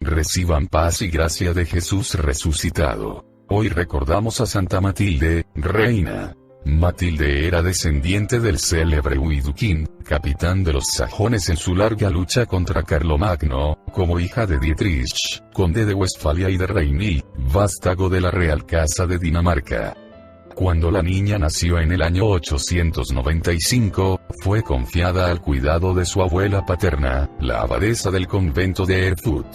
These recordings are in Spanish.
reciban paz y gracia de Jesús resucitado. Hoy recordamos a Santa Matilde, reina. Matilde era descendiente del célebre Widukind, capitán de los sajones en su larga lucha contra Carlomagno, como hija de Dietrich, conde de Westfalia y de Reinilde, vástago de la Real Casa de Dinamarca. Cuando la niña nació en el año 895, fue confiada al cuidado de su abuela paterna, la abadesa del convento de Erfurt.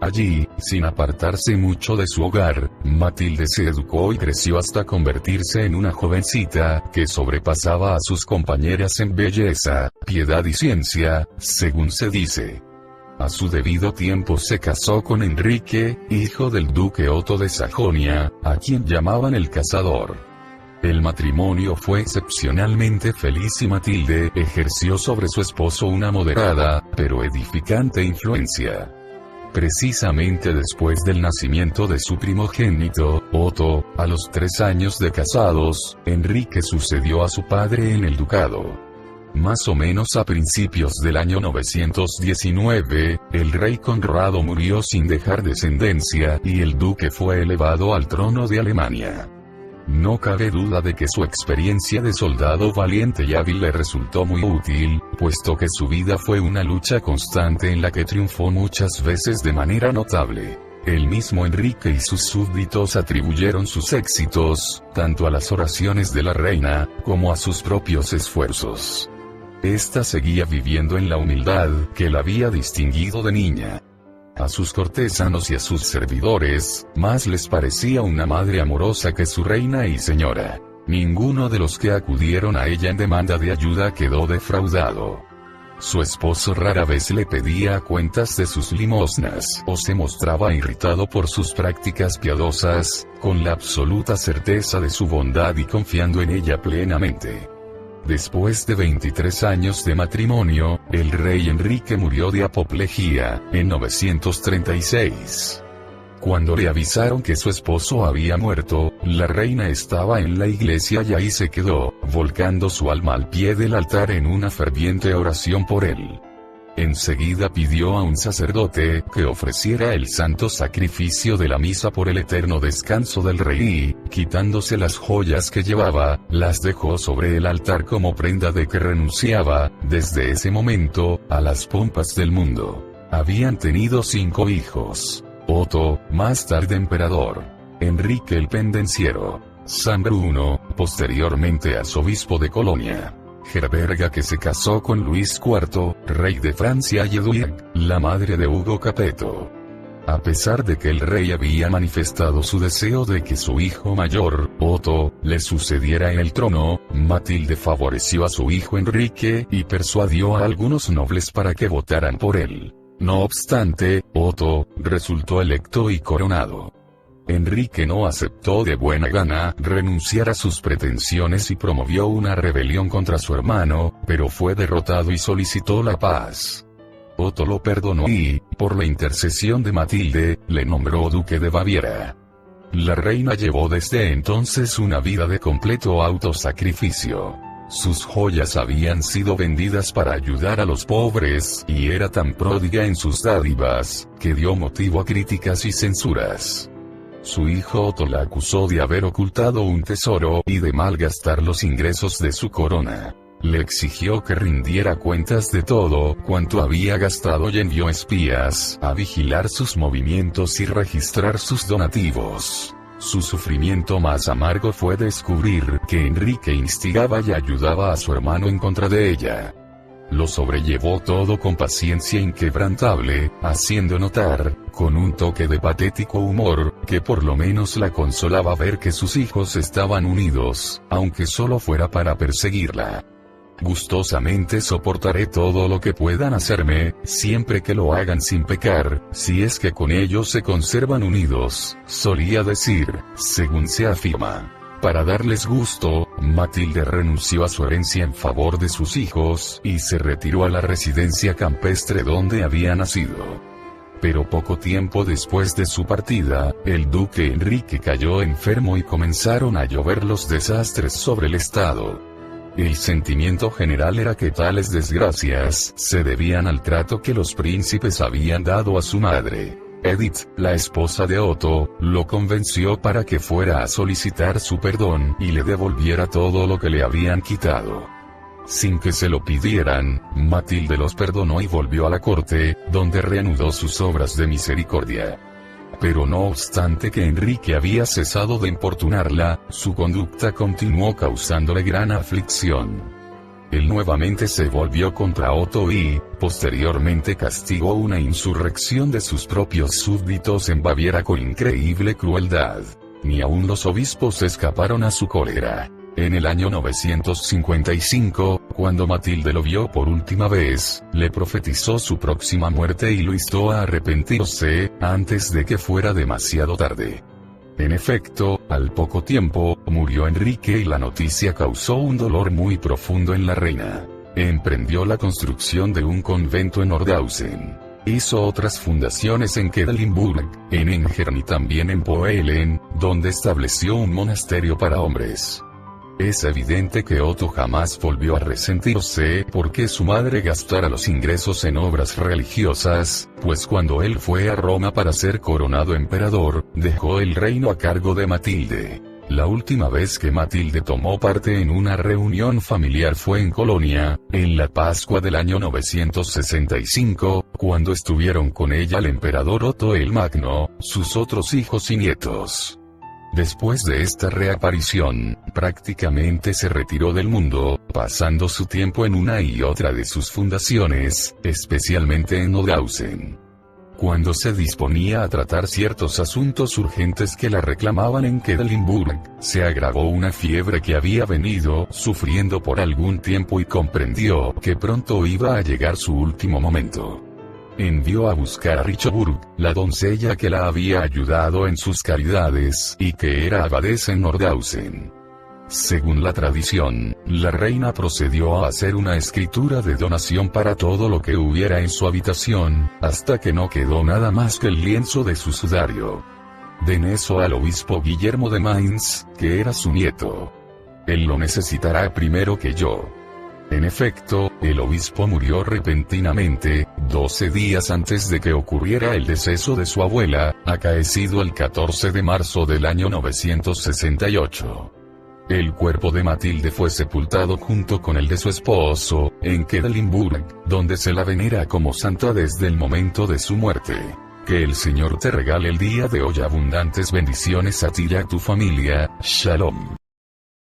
Allí, sin apartarse mucho de su hogar, Matilde se educó y creció hasta convertirse en una jovencita que sobrepasaba a sus compañeras en belleza, piedad y ciencia, según se dice. A su debido tiempo se casó con Enrique, hijo del duque Otto de Sajonia, a quien llamaban el Cazador. El matrimonio fue excepcionalmente feliz y Matilde ejerció sobre su esposo una moderada, pero edificante influencia. Precisamente después del nacimiento de su primogénito, Otto, a los 3 años de casados, Enrique sucedió a su padre en el ducado. Más o menos a principios del año 919, el rey Conrado murió sin dejar descendencia y el duque fue elevado al trono de Alemania. No cabe duda de que su experiencia de soldado valiente y hábil le resultó muy útil, puesto que su vida fue una lucha constante en la que triunfó muchas veces de manera notable. El mismo Enrique y sus súbditos atribuyeron sus éxitos, tanto a las oraciones de la reina, como a sus propios esfuerzos. Esta seguía viviendo en la humildad que la había distinguido de niña. A sus cortesanos y a sus servidores, más les parecía una madre amorosa que su reina y señora. Ninguno de los que acudieron a ella en demanda de ayuda quedó defraudado. Su esposo rara vez le pedía cuentas de sus limosnas o se mostraba irritado por sus prácticas piadosas, con la absoluta certeza de su bondad y confiando en ella plenamente. Después de 23 años de matrimonio, el rey Enrique murió de apoplejía, en 936. Cuando le avisaron que su esposo había muerto, la reina estaba en la iglesia y ahí se quedó, volcando su alma al pie del altar en una ferviente oración por él. Enseguida pidió a un sacerdote que ofreciera el santo sacrificio de la misa por el eterno descanso del rey y, quitándose las joyas que llevaba, las dejó sobre el altar como prenda de que renunciaba, desde ese momento, a las pompas del mundo. Habían tenido 5 hijos. Otto, más tarde emperador. Enrique el Pendenciero. San Bruno, posteriormente arzobispo de Colonia. Gerberga, que se casó con Luis IV, rey de Francia, y Hedwig, la madre de Hugo Capeto. A pesar de que el rey había manifestado su deseo de que su hijo mayor, Otto, le sucediera en el trono, Matilde favoreció a su hijo Enrique y persuadió a algunos nobles para que votaran por él. No obstante, Otto resultó electo y coronado. Enrique no aceptó de buena gana renunciar a sus pretensiones y promovió una rebelión contra su hermano, pero fue derrotado y solicitó la paz. Otto lo perdonó y, por la intercesión de Matilde, le nombró duque de Baviera. La reina llevó desde entonces una vida de completo autosacrificio. Sus joyas habían sido vendidas para ayudar a los pobres, y era tan pródiga en sus dádivas, que dio motivo a críticas y censuras. Su hijo Otto la acusó de haber ocultado un tesoro y de malgastar los ingresos de su corona. Le exigió que rindiera cuentas de todo cuanto había gastado y envió espías a vigilar sus movimientos y registrar sus donativos. Su sufrimiento más amargo fue descubrir que Enrique instigaba y ayudaba a su hermano en contra de ella. Lo sobrellevó todo con paciencia inquebrantable, haciendo notar, con un toque de patético humor, que por lo menos la consolaba ver que sus hijos estaban unidos, aunque solo fuera para perseguirla. Gustosamente soportaré todo lo que puedan hacerme, siempre que lo hagan sin pecar, si es que con ellos se conservan unidos, solía decir, según se afirma. Para darles gusto, Matilde renunció a su herencia en favor de sus hijos, y se retiró a la residencia campestre donde había nacido. Pero poco tiempo después de su partida, el duque Enrique cayó enfermo y comenzaron a llover los desastres sobre el estado. El sentimiento general era que tales desgracias se debían al trato que los príncipes habían dado a su madre. Edith, la esposa de Otto, lo convenció para que fuera a solicitar su perdón y le devolviera todo lo que le habían quitado. Sin que se lo pidieran, Matilde los perdonó y volvió a la corte, donde reanudó sus obras de misericordia. Pero no obstante que Enrique había cesado de importunarla, su conducta continuó causándole gran aflicción. Él nuevamente se volvió contra Otto y, posteriormente castigó una insurrección de sus propios súbditos en Baviera con increíble crueldad. Ni aun los obispos escaparon a su cólera. En el año 955, cuando Matilde lo vio por última vez, le profetizó su próxima muerte y lo instó a arrepentirse, antes de que fuera demasiado tarde. En efecto, al poco tiempo, murió Enrique y la noticia causó un dolor muy profundo en la reina. Emprendió la construcción de un convento en Nordhausen. Hizo otras fundaciones en Quedlinburg, en Engern y también en Poelen, donde estableció un monasterio para hombres. Es evidente que Otto jamás volvió a resentirse porque su madre gastara los ingresos en obras religiosas, pues cuando él fue a Roma para ser coronado emperador, dejó el reino a cargo de Matilde. La última vez que Matilde tomó parte en una reunión familiar fue en Colonia, en la Pascua del año 965, cuando estuvieron con ella el emperador Otto el Magno, sus otros hijos y nietos. Después de esta reaparición, prácticamente se retiró del mundo, pasando su tiempo en una y otra de sus fundaciones, especialmente en Nordhausen. Cuando se disponía a tratar ciertos asuntos urgentes que la reclamaban en Quedlinburg, se agravó una fiebre que había venido sufriendo por algún tiempo y comprendió que pronto iba a llegar su último momento. Envió a buscar a Richoburg, la doncella que la había ayudado en sus caridades y que era abadesa en Nordhausen. Según la tradición, la reina procedió a hacer una escritura de donación para todo lo que hubiera en su habitación, hasta que no quedó nada más que el lienzo de su sudario. Den eso al obispo Guillermo de Mainz, que era su nieto. Él lo necesitará primero que yo. En efecto, el obispo murió repentinamente, 12 días antes de que ocurriera el deceso de su abuela, acaecido el 14 de marzo del año 968. El cuerpo de Matilde fue sepultado junto con el de su esposo, en Quedlinburg, donde se la venera como santa desde el momento de su muerte. Que el Señor te regale el día de hoy abundantes bendiciones a ti y a tu familia. Shalom.